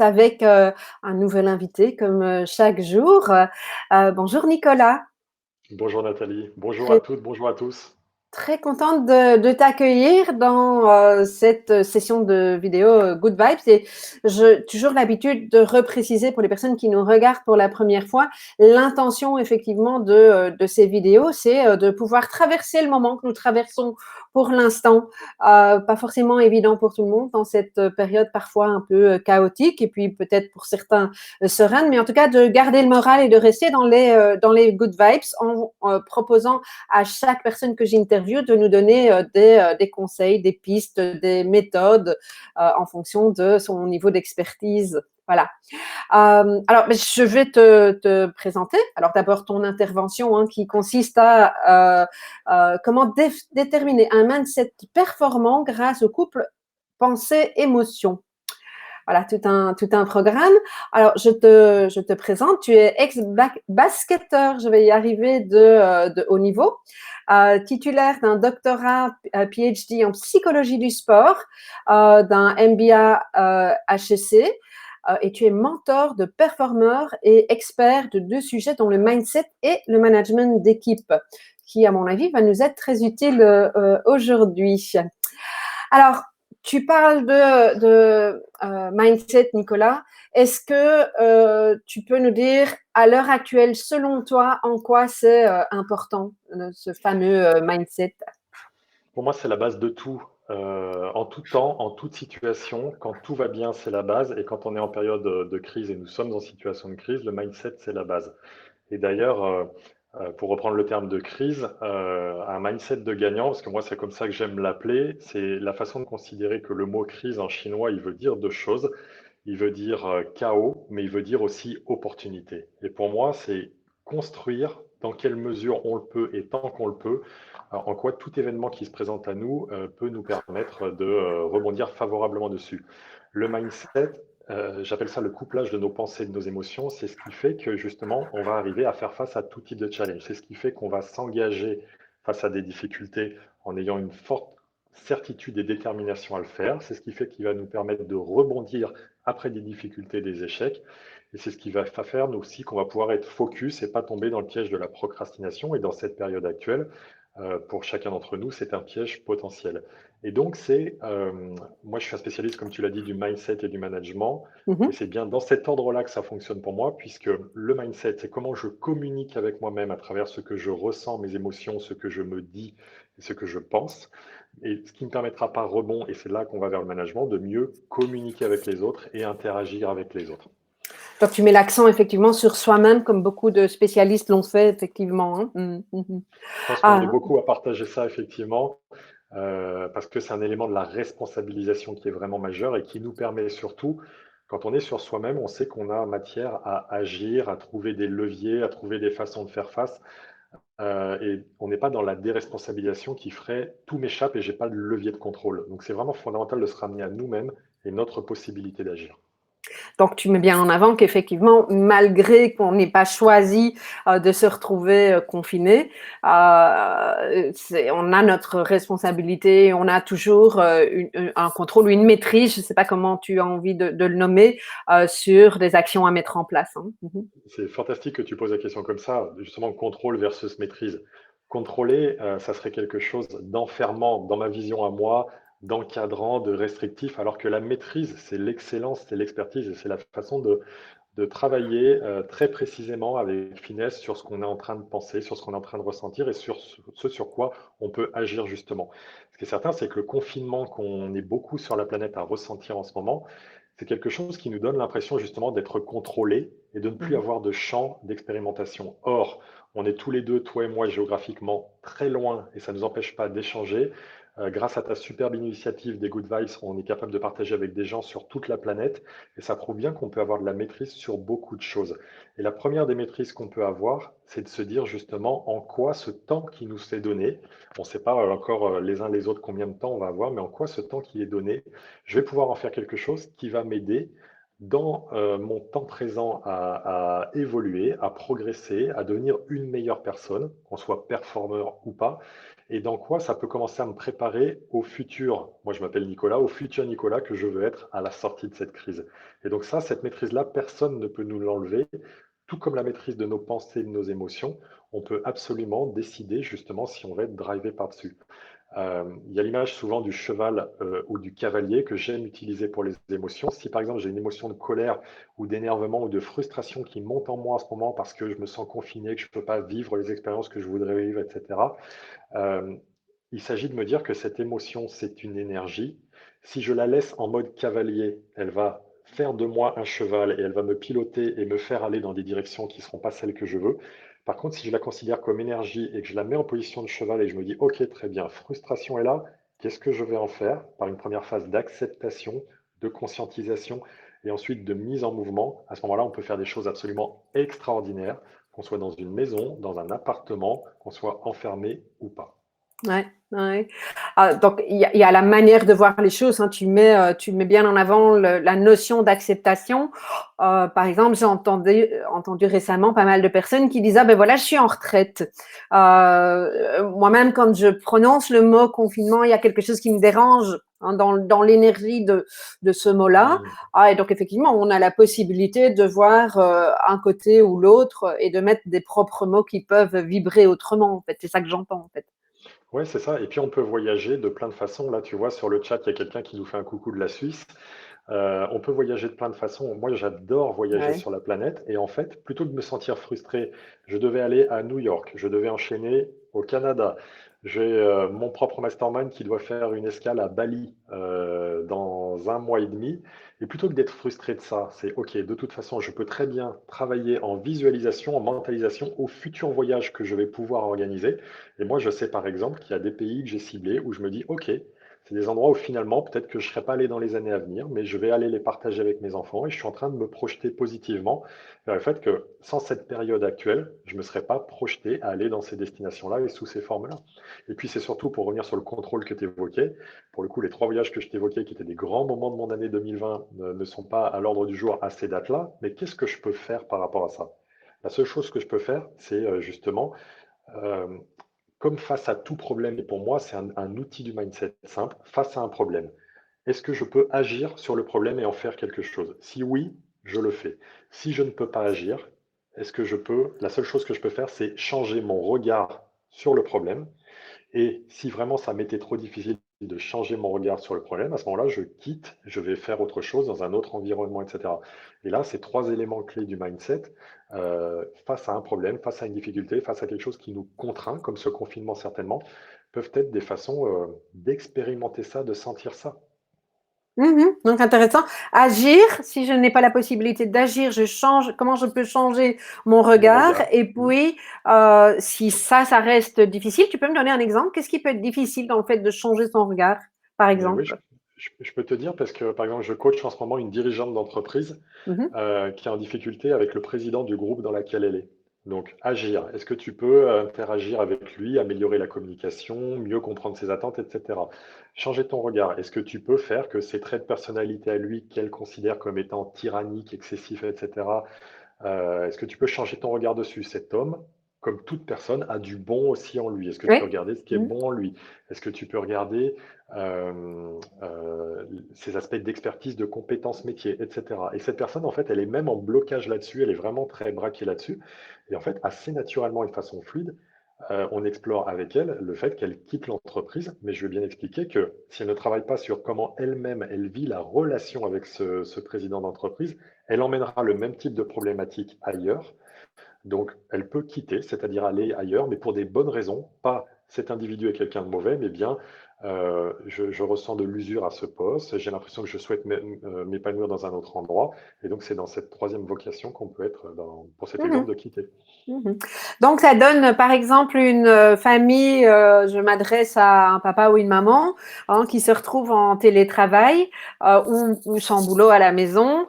Avec un nouvel invité comme chaque jour. Bonjour Nicolas, Bonjour Nathalie, bonjour à très, toutes, bonjour à tous. très contente de t'accueillir dans cette session de vidéo Good Vibes. Et j'ai toujours l'habitude de repréciser pour les personnes qui nous regardent pour la première fois, l'intention effectivement de ces vidéos, c'est de pouvoir traverser le moment que nous traversons pour l'instant. Pas forcément évident pour tout le monde dans cette période parfois un peu chaotique et puis peut-être pour certains sereine, mais en tout cas de garder le moral et de rester dans les good vibes en proposant à chaque personne que j'interviewe de nous donner des conseils, des pistes, des méthodes en fonction de son niveau d'expertise. Voilà. Alors, je vais te présenter. Alors, d'abord, ton intervention qui consiste à comment déterminer un mindset performant grâce au couple pensée-émotion. Voilà, tout un programme. Alors, je te présente. Tu es ex-basketteur, je vais y arriver, de haut niveau, titulaire d'un doctorat PhD en psychologie du sport, d'un MBA HEC, et tu es mentor de performeurs et expert de deux sujets dont le mindset et le management d'équipe, qui, à mon avis, va nous être très utile aujourd'hui. Alors, tu parles de mindset, Nicolas. Est-ce que tu peux nous dire, à l'heure actuelle, selon toi, en quoi c'est important, ce fameux mindset? Pour moi, c'est la base de tout. En tout temps, en toute situation, quand tout va bien, c'est la base. Et quand on est en période de crise et nous sommes en situation de crise, le mindset, c'est la base. Et d'ailleurs, pour reprendre le terme de crise, un mindset de gagnant, parce que moi, c'est comme ça que j'aime l'appeler, c'est la façon de considérer que le mot crise en chinois, il veut dire deux choses. Il veut dire chaos, mais il veut dire aussi opportunité. Et pour moi, c'est construire dans quelle mesure on le peut et tant qu'on le peut, en quoi tout événement qui se présente à nous peut nous permettre de rebondir favorablement dessus. Le mindset, j'appelle ça le couplage de nos pensées et de nos émotions, c'est ce qui fait que justement, on va arriver à faire face à tout type de challenge. C'est ce qui fait qu'on va s'engager face à des difficultés en ayant une forte certitude et détermination à le faire. C'est ce qui fait qu'il va nous permettre de rebondir après des difficultés, des échecs. Et c'est ce qui va faire nous aussi qu'on va pouvoir être focus et pas tomber dans le piège de la procrastination. Et dans cette période actuelle, pour chacun d'entre nous, c'est un piège potentiel. Et donc, moi je suis un spécialiste, comme tu l'as dit, du mindset et du management. Et Mhm. c'est bien dans cet ordre-là que ça fonctionne pour moi, puisque le mindset, c'est comment je communique avec moi-même à travers ce que je ressens, mes émotions, ce que je me dis et ce que je pense. Et ce qui me permettra par rebond, et c'est là qu'on va vers le management, de mieux communiquer avec les autres et interagir avec les autres. Donc, tu mets l'accent effectivement sur soi-même, comme beaucoup de spécialistes l'ont fait, effectivement. Hein. Je pense qu'on est Ah, beaucoup à partager ça, effectivement, parce que c'est un élément de la responsabilisation qui est vraiment majeur et qui nous permet surtout, quand on est sur soi-même, on sait qu'on a matière à agir, à trouver des leviers, à trouver des façons de faire face. Et on n'est pas dans la déresponsabilisation qui ferait tout m'échappe et j'ai pas de levier de contrôle. Donc c'est vraiment fondamental de se ramener à nous-mêmes et notre possibilité d'agir. donc, tu mets bien en avant qu'effectivement, malgré qu'on n'ait pas choisi de se retrouver confiné, on a notre responsabilité, on a toujours un contrôle ou une maîtrise, je ne sais pas comment tu as envie de le nommer, sur des actions à mettre en place. Hein. Mhm. C'est fantastique que tu poses la question comme ça, justement contrôle versus maîtrise. Contrôler, ça serait quelque chose d'enfermant dans ma vision à moi, d'encadrant, de restrictif, alors que la maîtrise, c'est l'excellence, c'est l'expertise et c'est la façon de travailler très précisément avec finesse sur ce qu'on est en train de penser, sur ce qu'on est en train de ressentir et sur ce sur quoi on peut agir justement. Ce qui est certain, c'est que le confinement qu'on est beaucoup sur la planète à ressentir en ce moment, c'est quelque chose qui nous donne l'impression justement d'être contrôlé et de ne plus Mhm. avoir de champ d'expérimentation. Or, on est tous les deux, toi et moi, géographiquement très loin et ça ne nous empêche pas d'échanger. Grâce à ta superbe initiative des Good Vibes, on est capable de partager avec des gens sur toute la planète et ça prouve bien qu'on peut avoir de la maîtrise sur beaucoup de choses. Et la première des maîtrises qu'on peut avoir, c'est de se dire justement en quoi ce temps qui nous est donné, on ne sait pas encore les uns les autres combien de temps on va avoir, mais en quoi ce temps qui est donné, je vais pouvoir en faire quelque chose qui va m'aider dans mon temps présent à évoluer, à progresser, à devenir une meilleure personne, qu'on soit performeur ou pas. et dans quoi ça peut commencer à me préparer au futur. Moi, je m'appelle Nicolas, au futur Nicolas que je veux être à la sortie de cette crise. Et donc ça, cette maîtrise-là, personne ne peut nous l'enlever. Tout comme la maîtrise de nos pensées, de nos émotions, on peut absolument décider justement si on va être drivé par-dessus. Il y a l'image souvent du cheval ou du cavalier que j'aime utiliser pour les émotions. Si par exemple j'ai une émotion de colère ou d'énervement ou de frustration qui monte en moi en ce moment parce que je me sens confiné, que je ne peux pas vivre les expériences que je voudrais vivre, etc., euh, il s'agit de me dire que cette émotion, c'est une énergie. Si je la laisse en mode cavalier, elle va faire de moi un cheval et elle va me piloter et me faire aller dans des directions qui ne seront pas celles que je veux. Par contre, si je la considère comme énergie et que je la mets en position de cheval et je me dis, OK, très bien, frustration est là, qu'est-ce que je vais en faire? Par une première phase d'acceptation, de conscientisation et ensuite de mise en mouvement. À ce moment-là, on peut faire des choses absolument extraordinaires, qu'on soit dans une maison, dans un appartement, qu'on soit enfermé ou pas. Ouais, ouais. Donc, il y a la manière de voir les choses. Hein. Tu mets bien en avant la notion d'acceptation. Par exemple, j'ai entendu récemment pas mal de personnes qui disaient, ah, ben voilà, je suis en retraite. Moi-même, quand je prononce le mot confinement, il y a quelque chose qui me dérange hein, dans l'énergie de ce mot-là. Mmh. Et donc, effectivement, on a la possibilité de voir un côté ou l'autre et de mettre des propres mots qui peuvent vibrer autrement. En fait, c'est ça que j'entends. En fait. Ouais, c'est ça. Et puis on peut voyager de plein de façons. Là, tu vois, sur le chat, il y a quelqu'un qui nous fait un coucou de la Suisse. On peut voyager de plein de façons. Moi, j'adore voyager Ouais. sur la planète. Et en fait, plutôt que de me sentir frustré, je devais aller à New York, je devais enchaîner au Canada. J'ai mon propre mastermind qui doit faire une escale à Bali dans un mois et demi. Et plutôt que d'être frustré de ça, c'est OK, de toute façon, je peux très bien travailler en visualisation, en mentalisation au futur voyage que je vais pouvoir organiser. Et moi, je sais par exemple qu'il y a des pays que j'ai ciblés où je me dis, OK, c'est des endroits où finalement, peut-être que je ne serai pas allé dans les années à venir, mais je vais aller les partager avec mes enfants et je suis en train de me projeter positivement vers le fait que sans cette période actuelle, je ne me serais pas projeté à aller dans ces destinations-là et sous ces formes-là. Et puis c'est surtout pour revenir sur le contrôle que tu évoquais. Pour le coup, les 3 voyages que je t'évoquais, qui étaient des grands moments de mon année 2020, ne sont pas à l'ordre du jour à ces dates-là. Mais qu'est-ce que je peux faire par rapport à ça? La seule chose que je peux faire, c'est justement euh, comme face à tout problème, et pour moi, c'est un outil du mindset simple, face à un problème, est-ce que je peux agir sur le problème et en faire quelque chose? Si oui, je le fais. Si je ne peux pas agir, est-ce que je peux, la seule chose que je peux faire, c'est changer mon regard sur le problème et si vraiment ça m'était trop difficile de changer mon regard sur le problème, à ce moment-là, je quitte, je vais faire autre chose dans un autre environnement, etc. Et là, ces 3 éléments clés du mindset, face à un problème, face à une difficulté, face à quelque chose qui nous contraint, comme ce confinement certainement, peuvent être des façons d'expérimenter ça, de sentir ça. Donc intéressant. Agir, si je n'ai pas la possibilité d'agir, je change. Comment je peux changer mon Mon regard? regard. Et puis, si ça reste difficile, tu peux me donner un exemple? Qu'est-ce qui peut être difficile dans le fait de changer son regard, par Mais oui, exemple? je peux te dire parce que, par exemple, je coach en ce moment une dirigeante d'entreprise Mhm. qui est en difficulté avec le président du groupe dans lequel elle est. Donc, agir. Est-ce que tu peux interagir avec lui, améliorer la communication, mieux comprendre ses attentes, etc. Changer ton regard. Est-ce que tu peux faire que ces traits de personnalité à lui, qu'elle considère comme étant tyranniques, excessifs, etc., est-ce que tu peux changer ton regard dessus? Cet homme, comme toute personne, a du bon aussi en lui. Est-ce que tu peux Oui. regarder ce qui est Mhm. bon en lui? Est-ce que tu peux regarder euh, ses aspects d'expertise, de compétences métiers, etc. Et cette personne, en fait, elle est même en blocage là-dessus, elle est vraiment très braquée là-dessus. Et en fait, assez naturellement et de façon fluide, on explore avec elle le fait qu'elle quitte l'entreprise, mais je vais bien expliquer que si elle ne travaille pas sur comment elle-même, elle vit la relation avec ce président d'entreprise, elle emmènera le même type de problématique ailleurs. Donc, elle peut quitter, c'est-à-dire aller ailleurs, mais pour des bonnes raisons, pas cet individu est quelqu'un de mauvais, mais bien je ressens de l'usure à ce poste, j'ai l'impression que je souhaite m'épanouir dans un autre endroit, et donc c'est dans cette troisième vocation qu'on peut être, pour cet exemple, Mhm. de quitter. Mhm. Donc, ça donne, par exemple, une famille, je m'adresse à un papa ou une maman hein, qui se retrouve en télétravail ou sans boulot à la maison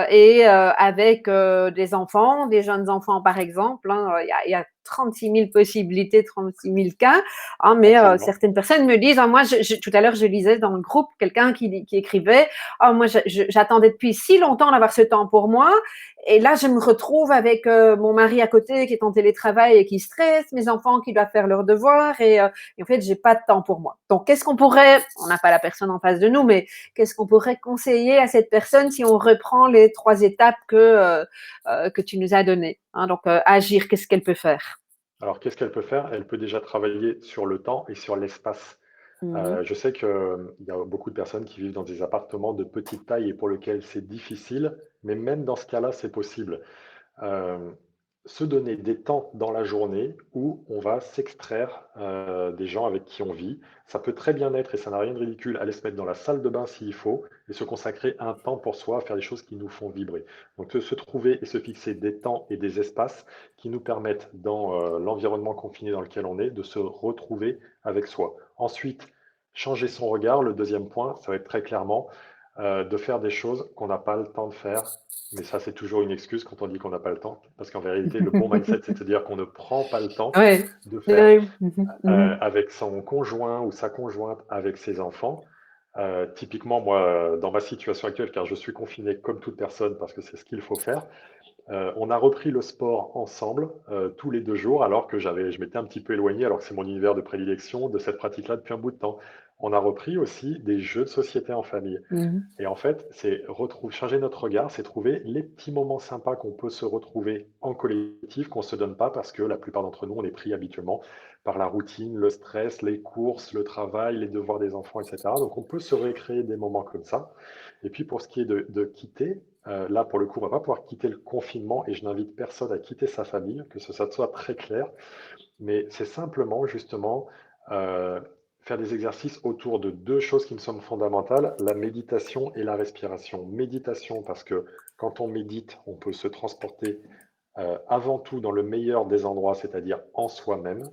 et avec des enfants, des jeunes enfants, par exemple. Hein, il y a 36 000 possibilités, 36 000 cas. Hein, mais Absolument. certaines personnes me disent, ah, moi, tout à l'heure, je lisais dans le groupe quelqu'un qui écrivait, oh, moi, j'attendais depuis si longtemps d'avoir ce temps pour moi. Et là, je me retrouve avec mon mari à côté qui est en télétravail et qui stresse, mes enfants qui doivent faire leurs devoirs et en fait, j'ai pas de temps pour moi. Donc, qu'est-ce qu'on pourrait, on n'a pas la personne en face de nous, mais qu'est-ce qu'on pourrait conseiller à cette personne si on reprend les 3 étapes que tu nous as données, hein? Donc, agir, qu'est-ce qu'elle peut faire? Alors, qu'est-ce qu'elle peut faire? Elle peut déjà travailler sur le temps et sur l'espace. Mhm. Je sais qu'il y a beaucoup de personnes qui vivent dans des appartements de petite taille et pour lesquels c'est difficile, mais même dans ce cas-là, c'est possible. Euh, Se donner des temps dans la journée où on va s'extraire des gens avec qui on vit. Ça peut très bien être, et ça n'a rien de ridicule, aller se mettre dans la salle de bain s'il faut, et se consacrer un temps pour soi, à faire des choses qui nous font vibrer. Donc se trouver et se fixer des temps et des espaces qui nous permettent, dans l'environnement confiné dans lequel on est, de se retrouver avec soi. Ensuite, changer son regard, le deuxième point, ça va être très clairement de faire des choses qu'on n'a pas le temps de faire, mais ça, c'est toujours une excuse quand on dit qu'on n'a pas le temps, parce qu'en vérité, le bon mindset, c'est de se dire qu'on ne prend pas le temps Ouais. de faire Ouais. Mhm. Mhm. avec son conjoint ou sa conjointe, avec ses enfants. Typiquement, moi, dans ma situation actuelle, car je suis confiné comme toute personne, parce que c'est ce qu'il faut faire, on a repris le sport ensemble tous les 2 jours, alors que je m'étais un petit peu éloigné, alors que c'est mon univers de prédilection de cette pratique-là depuis un bout de temps. On a repris aussi des jeux de société en famille. Mhm. Et en fait, c'est changer notre regard, c'est trouver les petits moments sympas qu'on peut se retrouver en collectif, qu'on ne se donne pas parce que la plupart d'entre nous, on est pris habituellement par la routine, le stress, les courses, le travail, les devoirs des enfants, etc. Donc on peut se recréer des moments comme ça. Et puis pour ce qui est de quitter, là pour le coup, on ne va pas pouvoir quitter le confinement et je n'invite personne à quitter sa famille, que ce soit très clair, mais c'est simplement justement euh, faire des exercices autour de 2 choses qui me semblent fondamentales, la méditation et la respiration. Méditation parce que quand on médite, on peut se transporter avant tout dans le meilleur des endroits, c'est-à-dire en soi-même,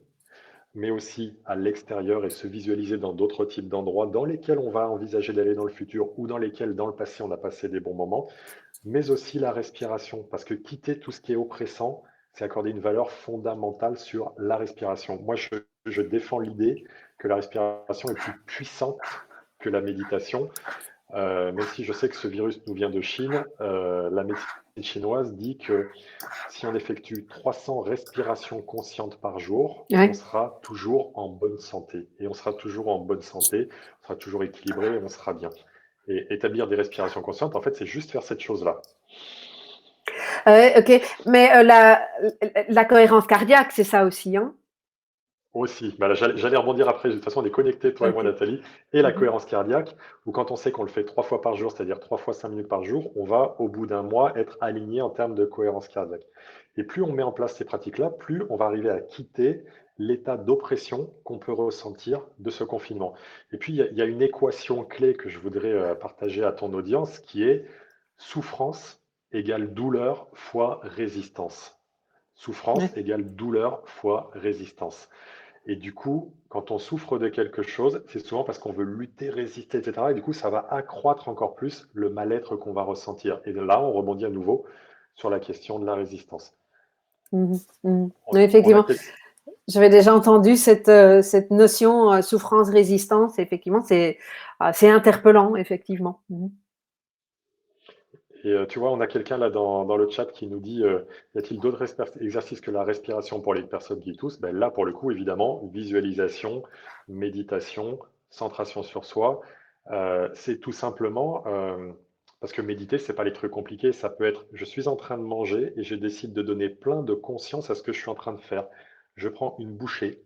mais aussi à l'extérieur et se visualiser dans d'autres types d'endroits dans lesquels on va envisager d'aller dans le futur ou dans lesquels dans le passé on a passé des bons moments, mais aussi la respiration, parce que quitter tout ce qui est oppressant, c'est accorder une valeur fondamentale sur la respiration. Moi, je défends l'idée que la respiration est plus puissante que la méditation, même si je sais que ce virus nous vient de Chine. La médecine chinoise dit que si on effectue 300 respirations conscientes par jour, on Ouais. sera toujours en bonne santé. Et on sera toujours en bonne santé, on sera toujours équilibré, on sera bien. Et établir des respirations conscientes, en fait, c'est juste faire cette chose-là. Ok, mais la cohérence cardiaque, c'est ça aussi, hein? Aussi, bah là, j'allais rebondir après. De toute façon, on est connectés, toi et moi, Ok. Nathalie, et la Mhm. cohérence cardiaque, où quand on sait qu'on le fait 3 fois par jour, c'est-à-dire 3 fois 5 minutes par jour, on va, au bout d'un mois, être aligné en termes de cohérence cardiaque. Et plus on met en place ces pratiques-là, plus on va arriver à quitter l'état d'oppression qu'on peut ressentir de ce confinement. Et puis, il y a une équation clé que je voudrais partager à ton audience, qui est souffrance égale douleur fois résistance. Souffrance Ouais. égale douleur fois résistance. Et du coup, quand on souffre de quelque chose, c'est souvent parce qu'on veut lutter, résister, etc. Et du coup, ça va accroître encore plus le mal-être qu'on va ressentir. Et là, on rebondit à nouveau sur la question de la résistance. Mhm. Mhm. On, Oui, on a effectivement, quel- j'avais déjà entendu cette notion souffrance-résistance. Effectivement, c'est interpellant, effectivement. Mhm. Et tu vois, on a quelqu'un là dans le chat qui nous dit y a-t-il d'autres exercices que la respiration pour les personnes qui toussent? Ben là, pour le coup, évidemment, visualisation, méditation, centration sur soi. C'est tout simplement parce que méditer, c'est pas les trucs compliqués. Ça peut être je suis en train de manger et je décide de donner plein de conscience à ce que je suis en train de faire. Je prends une bouchée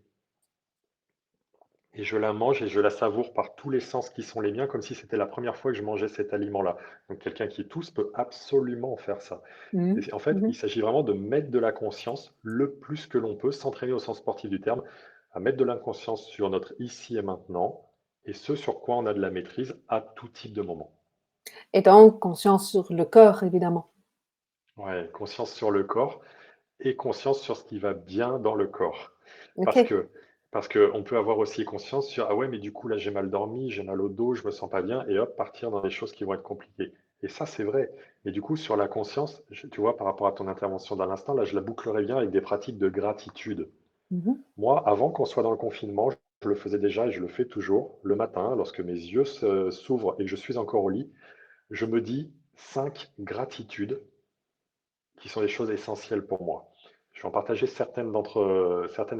et je la mange et je la savoure par tous les sens qui sont les miens, comme si c'était la première fois que je mangeais cet aliment-là. Donc quelqu'un qui tousse peut absolument faire ça. Mhm. En fait, il Mhm. s'agit vraiment de mettre de la conscience le plus que l'on peut, s'entraîner au sens sportif du terme, à mettre de la conscience sur notre ici et maintenant, et ce sur quoi on a de la maîtrise à tout type de moment. Et donc, conscience sur le corps, évidemment. Ouais, conscience sur le corps et conscience sur ce qui va bien dans le corps. Ok. Parce que, parce que on peut avoir aussi conscience sur ah ouais, mais du coup là j'ai mal dormi, j'ai mal au dos, je me sens pas bien, et hop, partir dans des choses qui vont être compliquées. Et ça, c'est vrai. Mais du coup, sur la conscience, tu vois, par rapport à ton intervention d'un instant, là, je la bouclerai bien avec des pratiques de gratitude. Mhm. Moi, avant qu'on soit dans le confinement, je le faisais déjà et je le fais toujours. Le matin, lorsque mes yeux s'ouvrent et que je suis encore au lit, je me dis 5 gratitudes qui sont des choses essentielles pour moi. Je vais en partager certaines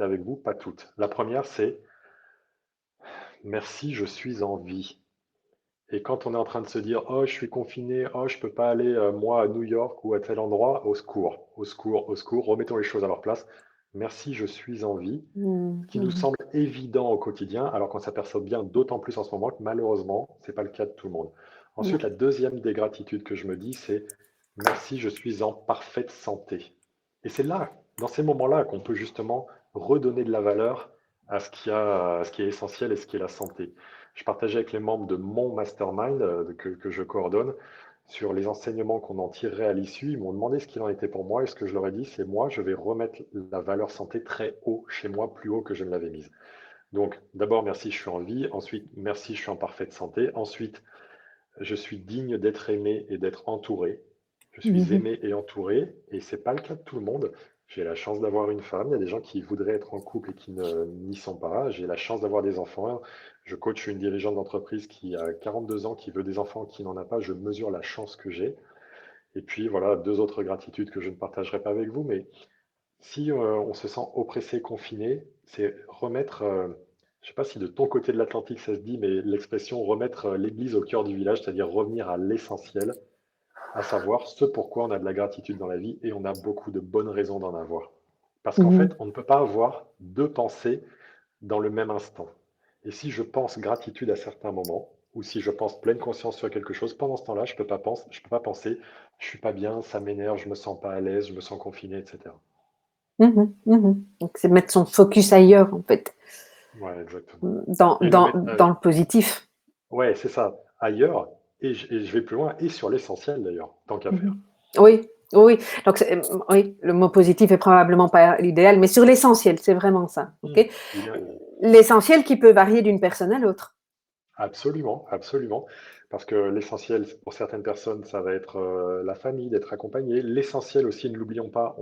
avec vous, pas toutes. La première, c'est merci, je suis en vie. Et quand on est en train de se dire, oh, je suis confiné, oh, je peux pas aller, moi, à New York ou à tel endroit, au secours, au secours, au secours, remettons les choses à leur place. Merci, je suis en vie, qui nous Mhm. semble évident au quotidien, alors qu'on s'aperçoit bien d'autant plus en ce moment que malheureusement, c'est pas le cas de tout le monde. Ensuite, Non. la deuxième des gratitudes que je me dis, c'est merci, je suis en parfaite santé. Et c'est là, dans ces moments-là, qu'on peut justement redonner de la valeur à ce qui est essentiel et ce qui est la santé. Je partageais avec les membres de mon mastermind que je coordonne sur les enseignements qu'on en tirerait à l'issue. Ils m'ont demandé ce qu'il en était pour moi et ce que je leur ai dit, c'est moi, je vais remettre la valeur santé très haut chez moi, plus haut que je ne l'avais mise. Donc, d'abord, merci, je suis en vie. Ensuite, merci, je suis en parfaite santé. Ensuite, je suis digne d'être aimé et d'être entouré. Je suis Mhm. aimé et entouré, et c'est pas le cas de tout le monde. J'ai la chance d'avoir une femme. Il y a des gens qui voudraient être en couple et qui n'y sont pas. J'ai la chance d'avoir des enfants. Je coach une dirigeante d'entreprise qui a 42 ans, qui veut des enfants, qui n'en a pas. Je mesure la chance que j'ai. Et puis voilà, deux autres gratitudes que je ne partagerai pas avec vous. Mais si on se sent oppressé, confiné, c'est remettre, je ne sais pas si de ton côté de l'Atlantique ça se dit, mais l'expression remettre l'église au cœur du village, c'est-à-dire revenir à l'essentiel, à savoir ce pourquoi on a de la gratitude dans la vie et on a beaucoup de bonnes raisons d'en avoir. Parce qu'en Mhm. fait, on ne peut pas avoir deux pensées dans le même instant. Et si je pense gratitude à certains moments, ou si je pense pleine conscience sur quelque chose, pendant ce temps-là, je peux pas penser, je suis pas bien, ça m'énerve, je me sens pas à l'aise, je me sens confiné, etc. Mhm. Mhm. Donc, c'est mettre son focus ailleurs, en fait, Ouais, exactement. dans, Et le dans, mettre, dans le positif. ouais, c'est ça, ailleurs, et je vais plus loin, et sur l'essentiel d'ailleurs, tant qu'à faire. Mhm. Oui, oui. Donc, oui, le mot positif est probablement pas l'idéal, mais sur l'essentiel, c'est vraiment ça. Ok. Il est- L'essentiel qui peut varier d'une personne à l'autre. Absolument, absolument. Parce que l'essentiel, pour certaines personnes, ça va être la famille, d'être accompagné. L'essentiel aussi, ne l'oublions pas,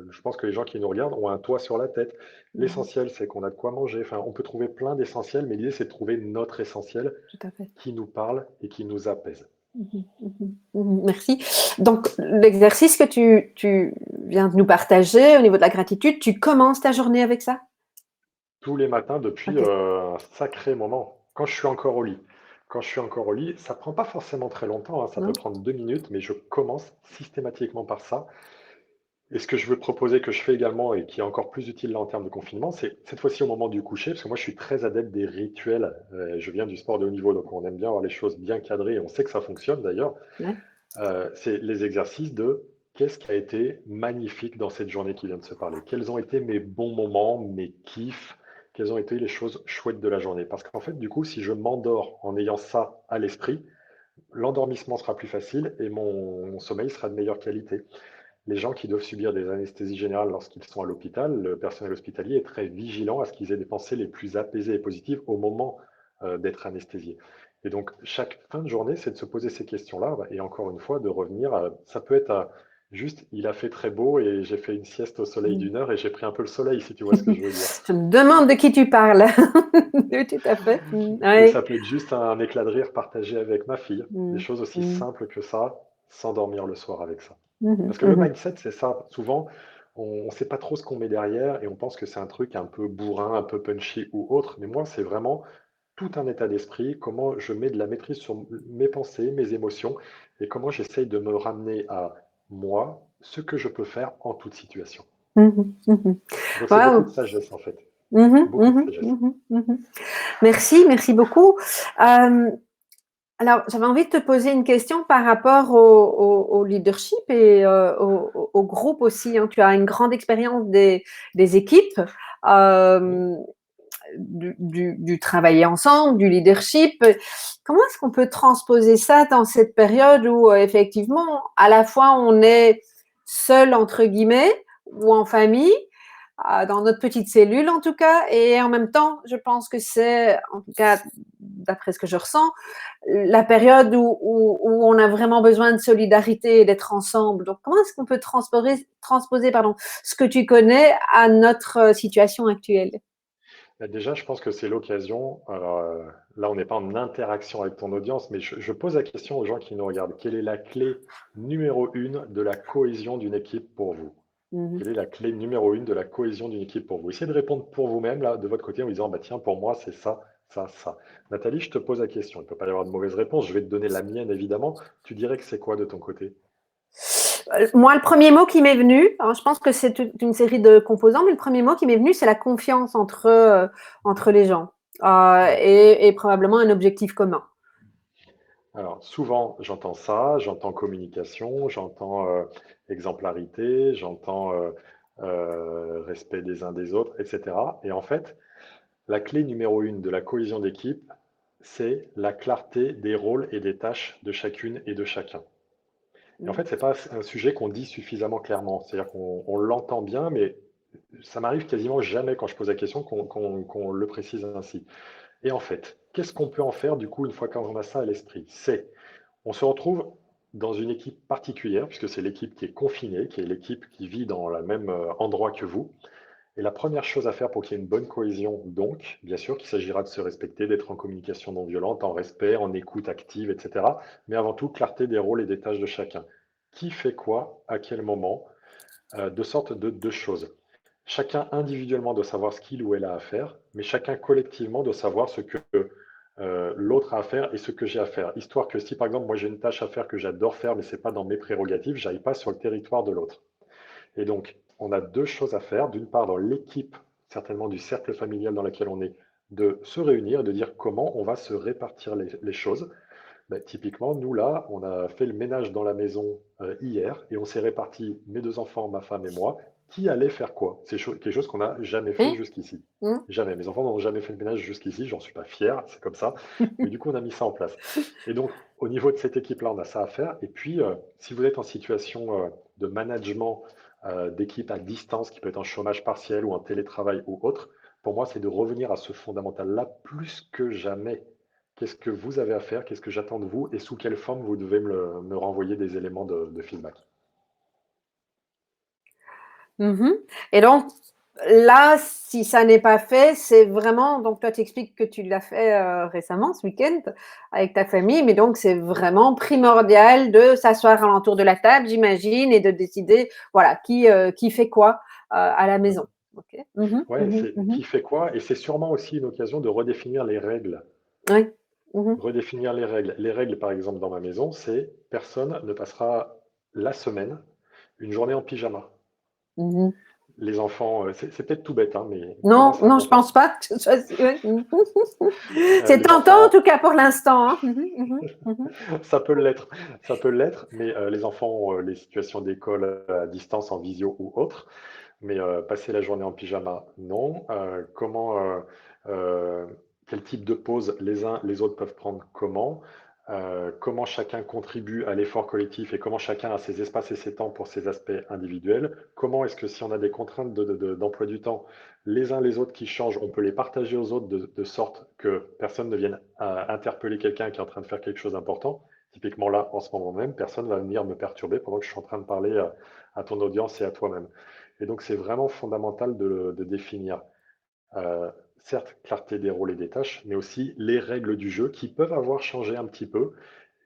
je pense que les gens qui nous regardent ont un toit sur la tête. Mhm. L'essentiel, c'est qu'on a de quoi manger. Enfin, on peut trouver plein d'essentiels, mais l'idée, c'est de trouver notre essentiel Tout à fait. qui nous parle et qui nous apaise. Mhm, mhm, mhm. Merci. Donc, l'exercice que tu viens de nous partager au niveau de la gratitude, tu commences ta journée avec ça? Tous les matins depuis Ok. un sacré moment, quand je suis encore au lit. Quand je suis encore au lit, ça prend pas forcément très longtemps, hein, ça peut Non? prendre 2 minutes, mais je commence systématiquement par ça. Et ce que je veux proposer, que je fais également et qui est encore plus utile là en termes de confinement, c'est cette fois-ci au moment du coucher, parce que moi je suis très adepte des rituels. Je viens du sport de haut niveau, donc on aime bien avoir les choses bien cadrées et on sait que ça fonctionne d'ailleurs. Ouais. C'est les exercices de qu'est-ce qui a été magnifique dans cette journée qui vient de se parler? Quels ont été mes bons moments, mes kiffs? Quelles ont été les choses chouettes de la journée? Parce qu'en fait, du coup, si je m'endors en ayant ça à l'esprit, l'endormissement sera plus facile et mon sommeil sera de meilleure qualité. Les gens qui doivent subir des anesthésies générales lorsqu'ils sont à l'hôpital, le personnel hospitalier est très vigilant à ce qu'ils aient des pensées les plus apaisées et positives au moment d'être anesthésiés. Et donc, chaque fin de journée, c'est de se poser ces questions-là et encore une fois, de revenir ça peut être juste, il a fait très beau et j'ai fait une sieste au soleil Mm. d'1 heure et j'ai pris un peu le soleil, si tu vois ce que je veux dire. Je me demande de qui tu parles. Oui, tout à fait. Et Oui. ça peut être juste un éclat de rire partagé avec ma fille, des Mm. choses aussi Mm. simples que ça, s'endormir le soir avec ça. Mhm, Parce que le mhm. mindset, c'est ça. Souvent, on ne sait pas trop ce qu'on met derrière et on pense que c'est un truc un peu bourrin, un peu punchy ou autre. Mais moi, c'est vraiment tout un état d'esprit, comment je mets de la maîtrise sur mes pensées, mes émotions et comment j'essaye de me ramener à moi, ce que je peux faire en toute situation. Mhm, mhm. Donc, c'est beaucoup de Waouh. sagesse en fait. Mhm, Beaucoup de mhm, sagesse. mhm, mhm. Merci, merci beaucoup. Euh, alors, j'avais envie de te poser une question par rapport au leadership et au groupe aussi, hein. Tu as une grande expérience des équipes, Oui. euh, du travailler ensemble, du leadership. Comment est-ce qu'on peut transposer ça dans cette période où effectivement, à la fois on est seul entre guillemets ou en famille, dans notre petite cellule en tout cas, et en même temps, je pense que c'est, en tout cas, d'après ce que je ressens, la période où on a vraiment besoin de solidarité et d'être ensemble. Donc, comment est-ce qu'on peut transposer pardon, ce que tu connais à notre situation actuelle? Bah, déjà, je pense que c'est l'occasion. Alors, là, on n'est pas en interaction avec ton audience, mais je pose la question aux gens qui nous regardent. Quelle est la clé numéro une de la cohésion d'une équipe pour vous? Mhm. Quelle est la clé numéro une de la cohésion d'une équipe pour vous? Essayez de répondre pour vous-même, là, de votre côté, en disant, bah, tiens, pour moi, c'est ça, ça, ça. Nathalie, je te pose la question. Il ne peut pas y avoir de mauvaise réponse. Je vais te donner la mienne, évidemment. Tu dirais que c'est quoi de ton côté? Moi, le premier mot qui m'est venu, alors je pense que c'est toute une série de composants, mais le premier mot qui m'est venu, c'est la confiance entre les gens Ouais. et probablement un objectif commun. Alors, souvent, j'entends ça, j'entends communication, j'entends exemplarité, j'entends respect des uns des autres, etc. Et en fait, la clé numéro une de la cohésion d'équipe, c'est la clarté des rôles et des tâches de chacune et de chacun. Et en Mm. fait, c'est pas un sujet qu'on dit suffisamment clairement. C'est-à-dire qu'on l'entend bien, mais ça m'arrive quasiment jamais quand je pose la question qu'on le précise ainsi. Et en fait, qu'est-ce qu'on peut en faire du coup une fois qu'on a ça à l'esprit? On se retrouve dans une équipe particulière, puisque c'est l'équipe qui est confinée, qui est l'équipe qui vit dans le même endroit que vous. Et la première chose à faire pour qu'il y ait une bonne cohésion, donc, bien sûr qu'il s'agira de se respecter, d'être en communication non violente, en respect, en écoute active, etc. Mais avant tout, clarté des rôles et des tâches de chacun. Qui fait quoi, à quel moment, de sorte de deux choses. Chacun individuellement doit savoir ce qu'il ou elle a à faire, mais chacun collectivement doit savoir ce que l'autre a à faire et ce que j'ai à faire. Histoire que si par exemple moi j'ai une tâche à faire que j'adore faire, mais ce n'est pas dans mes prérogatives, j'aille pas sur le territoire de l'autre. Et donc on a deux choses à faire. D'une part, dans l'équipe, certainement du cercle familial dans lequel on est, de se réunir et de dire comment on va se répartir les choses. Ben, typiquement, nous là, on a fait le ménage dans la maison hier et on s'est réparti, mes deux enfants, ma femme et moi, qui allait faire quoi. C'est quelque chose qu'on n'a jamais fait Oui. jusqu'ici. Mm. Jamais. Mes enfants n'ont jamais fait le ménage jusqu'ici, j'en suis pas fier, c'est comme ça. Mais du coup, on a mis ça en place. Et donc, au niveau de cette équipe-là, on a ça à faire. Et puis, si vous êtes en situation de management d'équipe à distance, qui peut être en chômage partiel ou en télétravail ou autre, pour moi, c'est de revenir à ce fondamental-là plus que jamais. Qu'est-ce que vous avez à faire? Qu'est-ce que j'attends de vous? Et sous quelle forme vous devez me renvoyer des éléments de feedback? Mhm. Et donc, là, si ça n'est pas fait, c'est vraiment, donc toi tu expliques que tu l'as fait récemment, ce week-end, avec ta famille, mais donc c'est Oui, vraiment primordial de s'asseoir alentour de la table, j'imagine, et de décider, voilà, qui fait quoi à la ouais. maison. Ok. Mhm, Ouais, mhm, c'est mhm. qui fait quoi? Et c'est sûrement aussi une occasion de redéfinir les règles. Oui. Mhm, Redéfinir les règles. Les règles, par exemple, dans ma maison, c'est personne ne passera la semaine une journée en pyjama. mhm. Les enfants, c'est peut-être tout bête, hein, mais pour moi, Non, c'est non, je important. pense pas que ce soit. Ouais. Mhm. C'est Les tentant en enfants, tout cas pour l'instant, hein. Mhm, mhm, mhm. ça peut l'être, ça peut l'être, mais les enfants ont les situations d'école à distance, en visio ou autre. Mais passer la journée en pyjama, non. Euh, quel type de pause les uns les autres peuvent prendre comment? Comment chacun contribue à l'effort collectif et comment chacun a ses espaces et ses temps pour ses aspects individuels? Comment est-ce que si on a des contraintes d'emploi du temps, les uns les autres qui changent, on peut les partager aux autres de sorte que personne ne vienne interpeller quelqu'un qui est en train de faire quelque chose d'important? Typiquement là, en ce moment même, personne ne va venir me perturber pendant que je suis en train de parler à ton audience et à toi-même. Et donc, c'est vraiment fondamental de définir, euh, certes, clarté des rôles et des tâches, mais aussi les règles du jeu qui peuvent avoir changé un petit peu.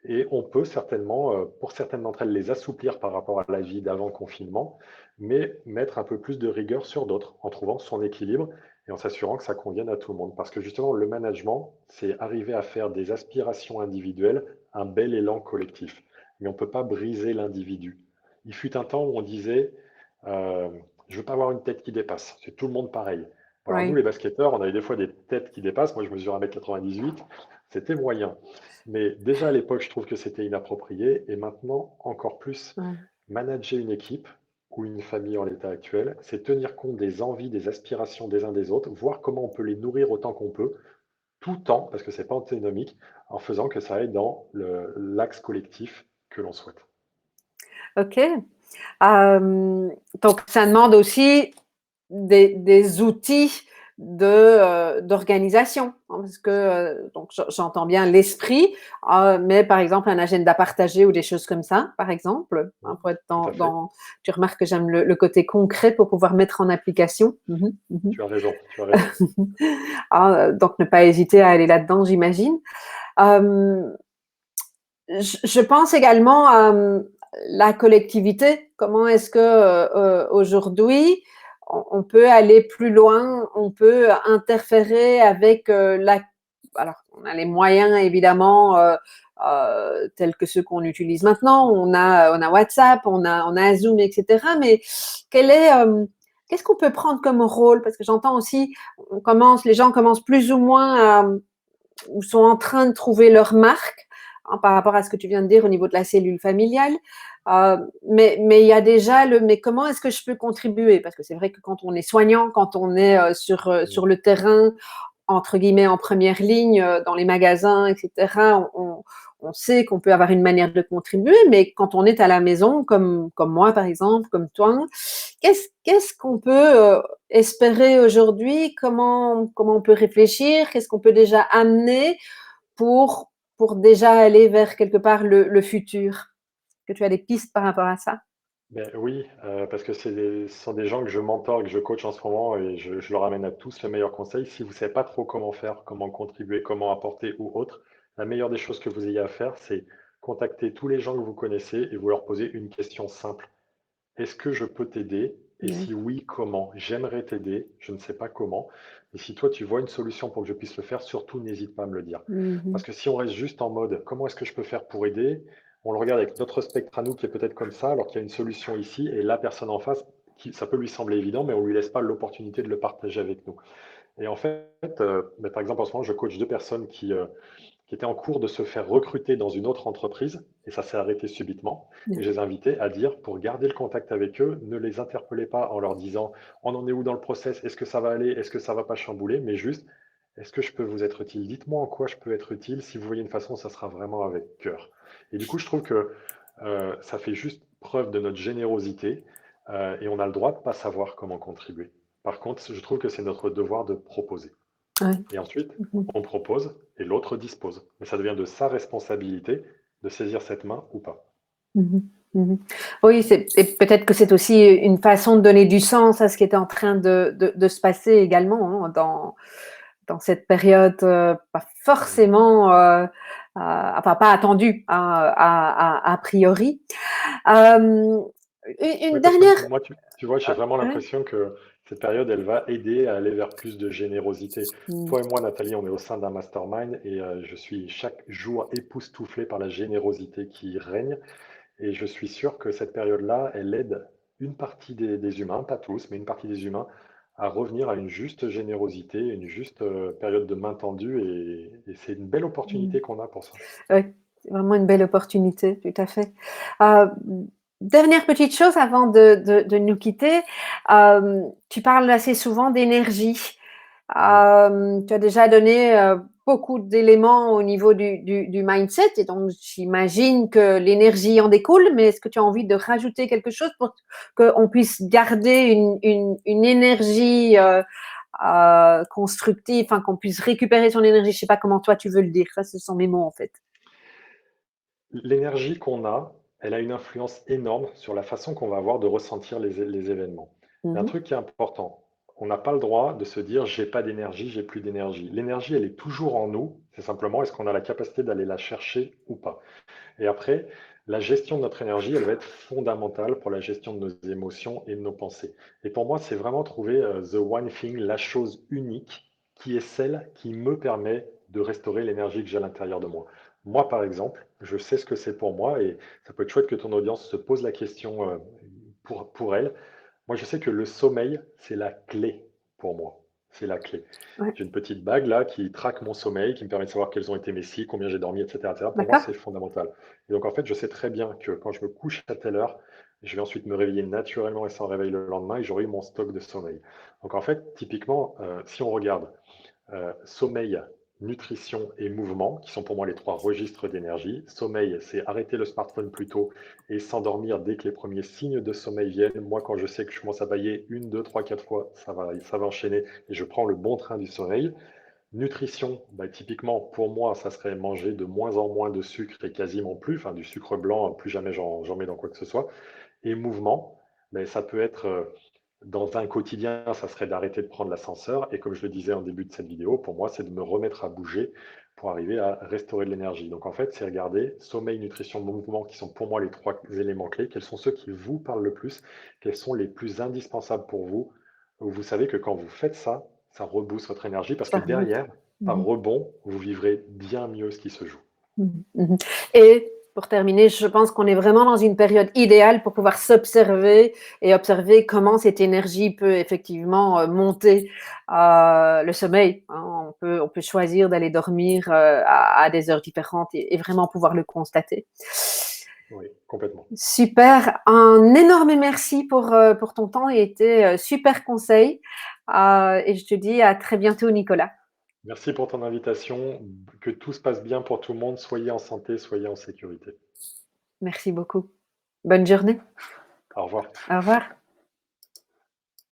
Et on peut certainement, pour certaines d'entre elles, les assouplir par rapport à la vie d'avant confinement, mais mettre un peu plus de rigueur sur d'autres en trouvant son équilibre et en s'assurant que ça convienne à tout le monde. Parce que justement, le management, c'est arriver à faire des aspirations individuelles un bel élan collectif. Mais on ne peut pas briser l'individu. Il fut un temps où on disait, euh, je ne veux pas avoir une tête qui dépasse. C'est tout le monde pareil. Alors nous, Oui. les basketteurs, on avait des fois des têtes qui dépassent. Moi, je mesure 1,98 m. C'était moyen. Mais déjà à l'époque, je trouve que c'était inapproprié. Et maintenant, encore plus, Ouais. manager une équipe ou une famille en l'état actuel, c'est tenir compte des envies, des aspirations des uns des autres, voir comment on peut les nourrir autant qu'on peut, tout en, parce que c'est pas antinomique, en faisant que ça aille dans l'axe collectif que l'on souhaite. Ok. Donc, ça demande aussi des outils d'organisation. Parce que donc j'entends bien l'esprit, mais par exemple un agenda partagé ou des choses comme ça, par exemple, pour être Tout à fait. tu remarques que j'aime le côté concret pour pouvoir mettre en application. Tu as raison, tu as raison. Donc ne pas hésiter à aller là-dedans, j'imagine. Euh, je pense également à la collectivité. Comment est-ce que aujourd'hui on peut aller plus loin, on peut interférer avec la. Alors, on a les moyens évidemment tels que ceux qu'on utilise maintenant. On a WhatsApp, on a Zoom, etc. Mais quel est qu'est-ce qu'on peut prendre comme rôle? Parce que j'entends aussi, les gens commencent plus ou moins ou sont en train de trouver leur marque par rapport à ce que tu viens de dire au niveau de la cellule familiale. Mais il y a déjà mais comment est-ce que je peux contribuer? Parce que c'est vrai que quand on est soignant, quand on est sur le terrain, entre guillemets, en première ligne, dans les magasins, etc., on sait qu'on peut avoir une manière de contribuer, mais quand on est à la maison, comme moi par exemple, comme toi, qu'est-ce qu'on peut espérer aujourd'hui? Comment on peut réfléchir? Qu'est-ce qu'on peut déjà amener pour déjà aller vers quelque part le futur? Est-ce que tu as des pistes par rapport à ça? Ben oui, parce que ce sont des gens que je mentor, que je coach en ce moment et je leur amène à tous le meilleur conseil. Si vous ne savez pas trop comment faire, comment contribuer, comment apporter ou autre, la meilleure des choses que vous ayez à faire, c'est contacter tous les gens que vous connaissez et vous leur poser une question simple. Est-ce que je peux t'aider? Et Oui. si oui, comment? J'aimerais t'aider, je ne sais pas comment. Et si toi, tu vois une solution pour que je puisse le faire, surtout n'hésite pas à me le dire. Parce Mhm. que si on reste juste en mode comment est-ce que je peux faire pour aider, on le regarde avec notre spectre à nous qui est peut-être comme ça, alors qu'il y a une solution ici, et la personne en face, ça peut lui sembler évident, mais on ne lui laisse pas l'opportunité de le partager avec nous. Et en fait, par exemple, en ce moment, je coach deux personnes qui étaient en cours de se faire recruter dans une autre entreprise, et ça s'est arrêté subitement. Et je les ai invités à dire, pour garder le contact avec eux, ne les interpellez pas en leur disant, on en est où dans le process, est-ce que ça va aller, est-ce que ça va pas chambouler, mais juste, est-ce que je peux vous être utile? Dites-moi en quoi je peux être utile. Si vous voyez une façon, ça sera vraiment avec cœur. Et du coup, je trouve que ça fait juste preuve de notre générosité et on a le droit de ne pas savoir comment contribuer. Par contre, je trouve que c'est notre devoir de proposer. Ouais. Et ensuite, Mhm. on propose et l'autre dispose. Mais ça devient de sa responsabilité de saisir cette main ou pas. Mhm. Mhm. Oui, et peut-être que c'est aussi une façon de donner du sens à ce qui est en train de se passer également dans cette période pas Mm. forcément, enfin pas attendue a priori. Euh, une Oui, parce que dernière. moi, tu vois, j'ai vraiment Ouais. l'impression que cette période, elle va aider à aller vers plus de générosité. Mm. Toi et moi, Nathalie, on est au sein d'un mastermind et je suis chaque jour époustouflé par la générosité qui règne. Et je suis sûr que cette période-là, elle aide une partie des humains, pas tous, mais une partie des humains, à revenir à une juste générosité, une juste période de main tendue. Et c'est une belle Mm. opportunité qu'on a pour ça. Ouais, c'est vraiment une belle opportunité, tout à fait. Euh, Dernière petite chose avant de nous quitter, tu parles assez souvent d'énergie. Mm. Tu as déjà donné beaucoup d'éléments au niveau du mindset et donc j'imagine que l'énergie en découle, mais est-ce que tu as envie de rajouter quelque chose pour qu'on puisse garder une énergie constructive, enfin qu'on puisse récupérer son énergie? Je ne sais pas comment toi tu veux le dire, ça ce sont mes mots en fait. L'énergie qu'on a, elle a une influence énorme sur la façon qu'on va avoir de ressentir les événements. Il y a un Mhm. truc qui est important. On n'a pas le droit de se dire j'ai pas d'énergie, j'ai plus d'énergie. L'énergie, elle est toujours en nous. C'est simplement est-ce qu'on a la capacité d'aller la chercher ou pas. Et après, la gestion de notre énergie, elle va être fondamentale pour la gestion de nos émotions et de nos pensées. Et pour moi, c'est vraiment trouver the one thing, la chose unique, qui est celle qui me permet de restaurer l'énergie que j'ai à l'intérieur de moi. Moi, par exemple, je sais ce que c'est pour moi et ça peut être chouette que ton audience se pose la question pour elle. Moi, je sais que le sommeil, c'est la clé pour moi. C'est la clé. Ouais, J'ai une petite bague là qui traque mon sommeil, qui me permet de savoir quels ont été mes cycles, combien j'ai dormi, etc., etc. Pour moi, d'accord. c'est fondamental. Et donc, en fait, je sais très bien que quand je me couche à telle heure, je vais ensuite me réveiller naturellement et sans réveil le lendemain et j'aurai eu mon stock de sommeil. Donc, en fait, typiquement, si on regarde sommeil, nutrition et mouvement, qui sont pour moi les 3 registres d'énergie. Sommeil, c'est arrêter le smartphone plus tôt et s'endormir dès que les premiers signes de sommeil viennent. Moi, quand je sais que je commence à bâiller 1, 2, 3, 4 fois, ça va enchaîner et je prends le bon train du sommeil. Nutrition, bah, typiquement, pour moi, ça serait manger de moins en moins de sucre et quasiment plus, enfin du sucre blanc, plus jamais j'en mets dans quoi que ce soit. Et mouvement, mais ça peut être dans un quotidien, ça serait d'arrêter de prendre l'ascenseur. Et comme je le disais en début de cette vidéo, pour moi, c'est de me remettre à bouger pour arriver à restaurer de l'énergie. Donc en fait, c'est regarder sommeil, nutrition, mouvement, qui sont pour moi les 3 éléments clés. Quels sont ceux qui vous parlent le plus? Quels sont les plus indispensables pour vous? Où vous savez que quand vous faites ça, ça rebooste votre énergie parce que Ça remonte. derrière, par rebond, vous vivrez bien mieux ce qui se joue. Et pour terminer, je pense qu'on est vraiment dans une période idéale pour pouvoir s'observer et observer comment cette énergie peut effectivement monter le sommeil. Hein. On peut choisir d'aller dormir à des heures différentes et vraiment pouvoir le constater. Oui, complètement. Super, un énorme merci pour ton temps et tes super conseils. Et je te dis à très bientôt, Nicolas. Merci pour ton invitation. Que tout se passe bien pour tout le monde. Soyez en santé, soyez en sécurité. Merci beaucoup. Bonne journée. Au revoir. Au revoir.